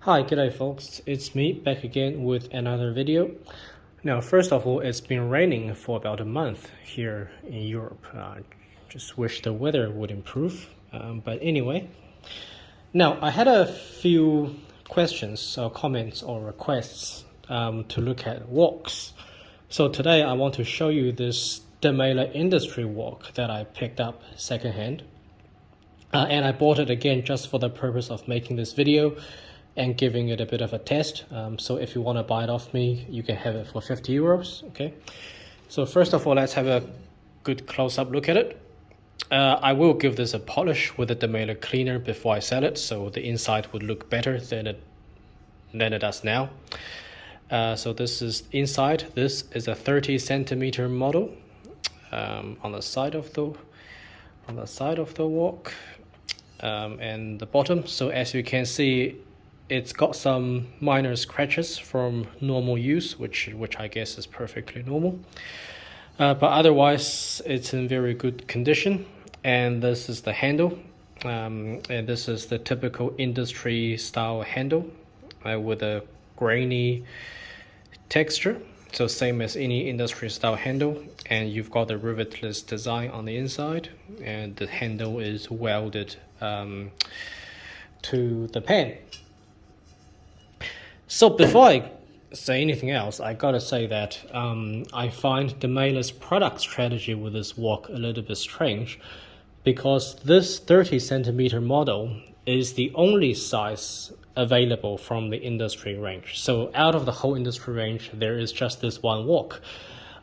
Hi, g'day folks, it's me back again with another video. Now, first of all, it's been raining for about a month here in Europe. Just wish the weather would improve, but anyway. Now, I had a few questions or comments or requests to look at walks. So today I want to show you this Demeyere Industry walk that I picked up secondhand. And I bought it again just for the purpose of making this video and giving it a bit of a test. So if you want to buy it off me, you can have it for 50 euros. Okay. So first of all, let's have a good close-up look at it. I will give this a polish with a Demeyere cleaner before I sell it, so the inside would look better than it does now. So this is inside. This is a 30 centimeter model on the side of the walk and the bottom. So as you can see, it's got some minor scratches from normal use, which I guess is perfectly normal. But otherwise, it's in very good condition. And this is the handle. And this is the typical industry style handle with a grainy texture. So same as any industry style handle. And you've got the rivetless design on the inside. And the handle is welded to the pen. So before I say anything else, I gotta say that I find Demeyere's product strategy with this walk a little bit strange, because this 30 centimeter model is the only size available from the industry range. So out of the whole industry range, there is just this one walk.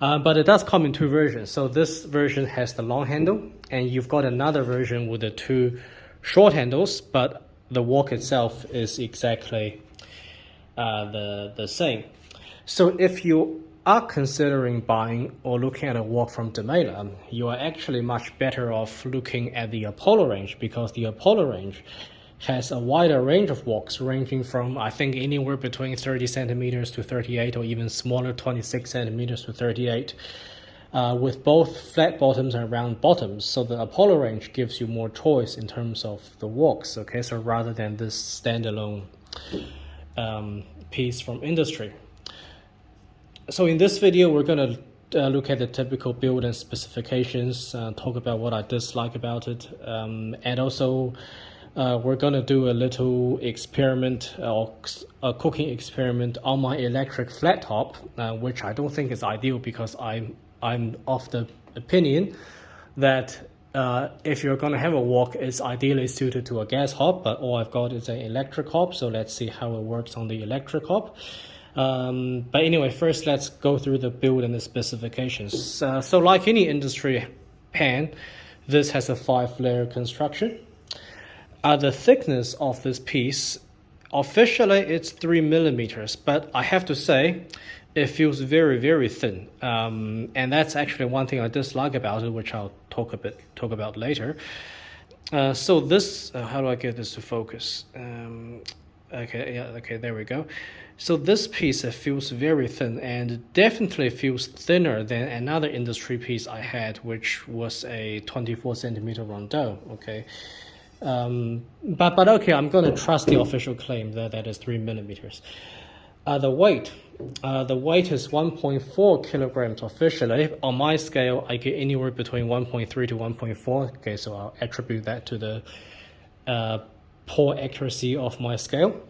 But it does come in two versions. So this version has the long handle, and you've got another version with the two short handles, but the walk itself is exactly the same. So if you are considering buying or looking at a walk from Demeyere, you are actually much better off looking at the Apollo range, because the Apollo range has a wider range of walks, ranging from, I think, anywhere between 30 centimeters to 38, or even smaller, 26 centimeters to 38, with both flat bottoms and round bottoms. So the Apollo range gives you more choice in terms of the walks, okay? So rather than this standalone piece from industry. So in this video, we're going to look at the typical build and specifications, talk about what I dislike about it, and also we're going to do a little experiment, or a cooking experiment on my electric flat top, which I don't think is ideal, because I'm of the opinion that if you're going to have a wok, it's ideally suited to a gas hob, but all I've got is an electric hob. So let's see how it works on the electric hob. But anyway, first let's go through the build and the specifications. So like any industry pan, this has a 5-layer construction. The thickness of this piece, officially it's 3 millimeters, but I have to say it feels very, very thin. And that's actually one thing I dislike about it, which I'll talk about later. So this, how do I get this to focus? Okay, there we go. So this piece, it feels very thin, and it definitely feels thinner than another industry piece I had, which was a 24 centimeter rondeau, okay? But okay, I'm going to trust the official claim that is 3 millimeters. The weight is 1.4 kilograms officially. On my scale, I get anywhere between 1.3 to 1.4. Okay, so I'll attribute that to the poor accuracy of my scale.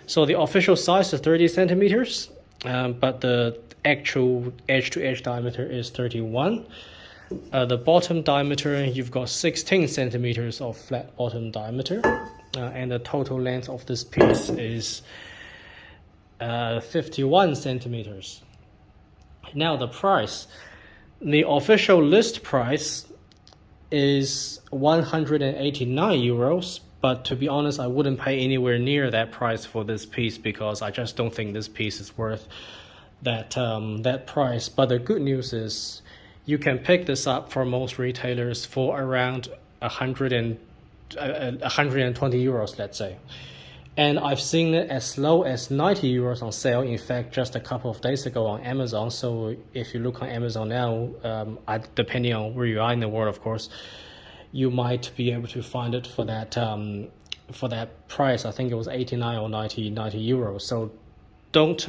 So the official size is 30 centimeters, but the actual edge-to-edge diameter is 31. The bottom diameter, you've got 16 centimeters of flat bottom diameter, and the total length of this piece is 51 centimeters. Now the price, the official list price is 189 euros, but to be honest, I wouldn't pay anywhere near that price for this piece, because I just don't think this piece is worth that price. But the good news is you can pick this up for most retailers for around 120 euros, let's say. And I've seen it as low as 90 euros on sale, in fact, just a couple of days ago on Amazon. So if you look on Amazon now, depending on where you are in the world, of course, you might be able to find it for that for that price. I think it was 89 or 90 euros. So don't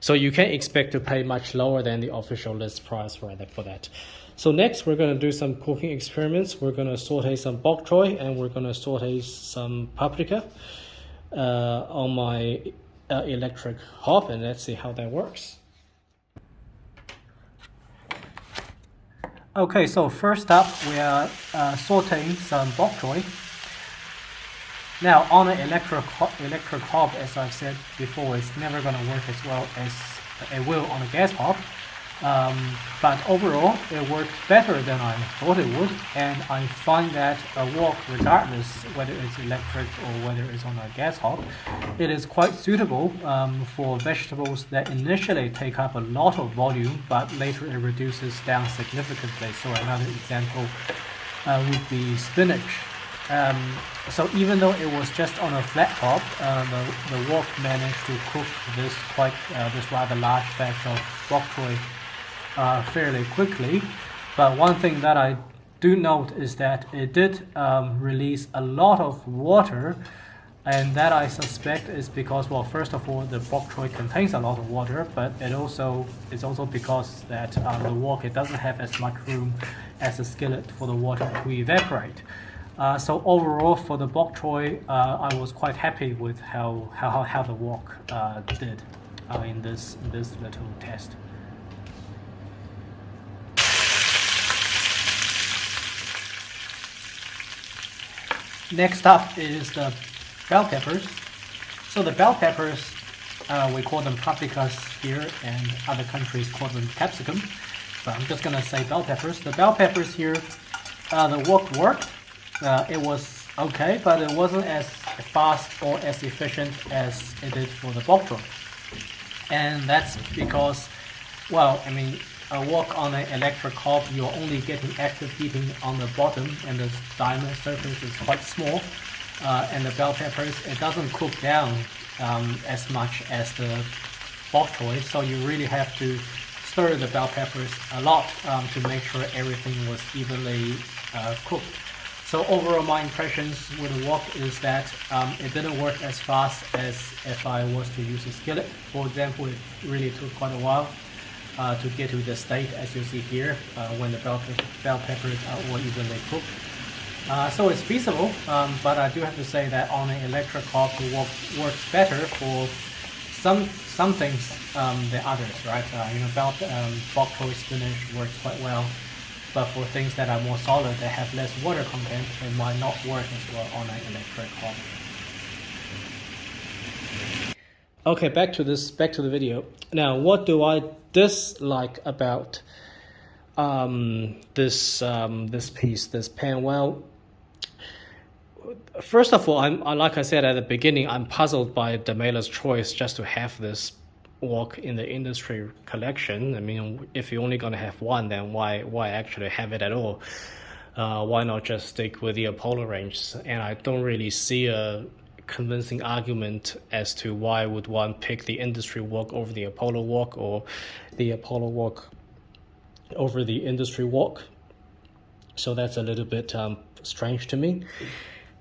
so you can expect to pay much lower than the official list price for that. So next we're going to do some cooking experiments. We're going to saute some bok choy and we're going to saute some paprika on my electric hob, and let's see how that works. Okay, so first up we are sauteing some bok choy. Now on an electric hob, as I've said before, it's never going to work as well as it will on a gas hob. But overall, it worked better than I thought it would, and I find that a wok, regardless whether it's electric or whether it's on a gas hob, it is quite suitable for vegetables that initially take up a lot of volume, but later it reduces down significantly. So another example would be spinach. So even though it was just on a flat top, the wok managed to cook this rather large batch of bok choy fairly quickly. But one thing that I do note is that it did release a lot of water, and that I suspect is because, well, first of all, the bok choy contains a lot of water, but it's also because that the wok, it doesn't have as much room as a skillet for the water to evaporate. So overall, for the bok choy, I was quite happy with how the wok did in this little test. Next up is the bell peppers. So the bell peppers, we call them paprikas here, and other countries call them capsicum. But I'm just gonna say bell peppers. The bell peppers here, the wok worked. It was okay, but it wasn't as fast or as efficient as it did for the bok choy. And that's because, well, I mean, a wok on an electric hob, you're only getting active heating on the bottom, and the diameter surface is quite small. And the bell peppers, it doesn't cook down as much as the bok choy, so you really have to stir the bell peppers a lot to make sure everything was evenly cooked. So overall, my impressions with the wok is that it didn't work as fast as if I was to use a skillet. For example, it really took quite a while to get to the state, as you see here, when the bell peppers are all evenly cooked. So it's feasible, but I do have to say that on an electric hob, the wok works better for some things than others, right? Bok choy spinach works quite well. But for things that are more solid, that have less water content, it might not work as well on an electric hob. Okay, back to the video. Now, what do I dislike about this pan? Well, first of all, like I said at the beginning, I'm puzzled by Demeyere's choice just to have this wok in the industry collection. I mean, if you're only going to have one, then why actually have it at all? Why not just stick with the Apollo range? And I don't really see a convincing argument as to why would one pick the industry wok over the Apollo wok, or the Apollo wok over the industry wok. So that's a little bit strange to me.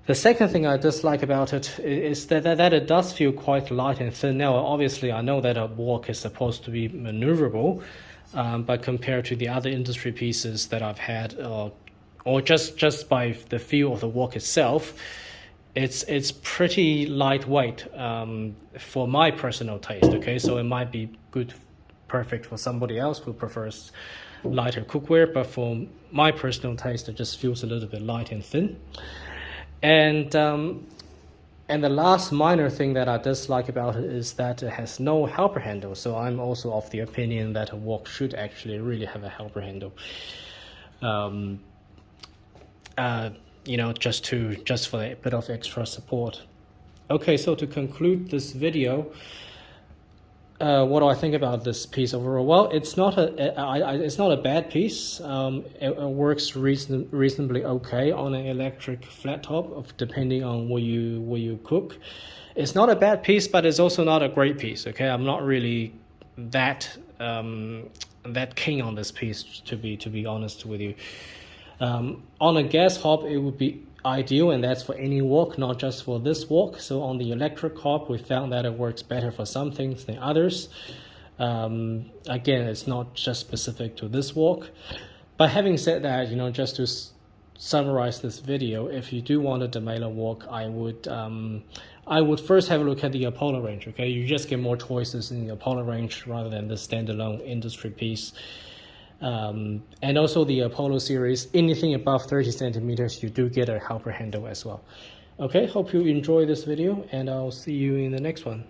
The second thing I dislike about it is that it does feel quite light and thin. Now, obviously, I know that a wok is supposed to be maneuverable, but compared to the other industry pieces that I've had, or just by the feel of the wok itself, it's pretty lightweight for my personal taste. Okay, so it might be perfect for somebody else who prefers lighter cookware, but for my personal taste, it just feels a little bit light and thin. And the last minor thing that I dislike about it is that it has no helper handle. So I'm also of the opinion that a wok should actually really have a helper handle. Just for a bit of extra support. Okay, so to conclude this video, what do I think about this piece overall? Well, it's not a bad piece. It works reasonably okay on an electric flat top, depending on where you cook. It's not a bad piece, but it's also not a great piece. Okay, I'm not really that keen on this piece, to be honest with you. On a gas hob, it would be ideal, and that's for any walk, not just for this walk. So on the electric hob, we found that it works better for some things than others. Again, it's not just specific to this walk. But having said that, just to summarize this video, if you do want a Demeyere walk, I would first have a look at the Apollo range. Okay, you just get more choices in the Apollo range rather than the standalone industry piece. And also the Apollo series, anything above 30 centimeters, you do get a helper handle as well. Okay, hope you enjoy this video, and I'll see you in the next one.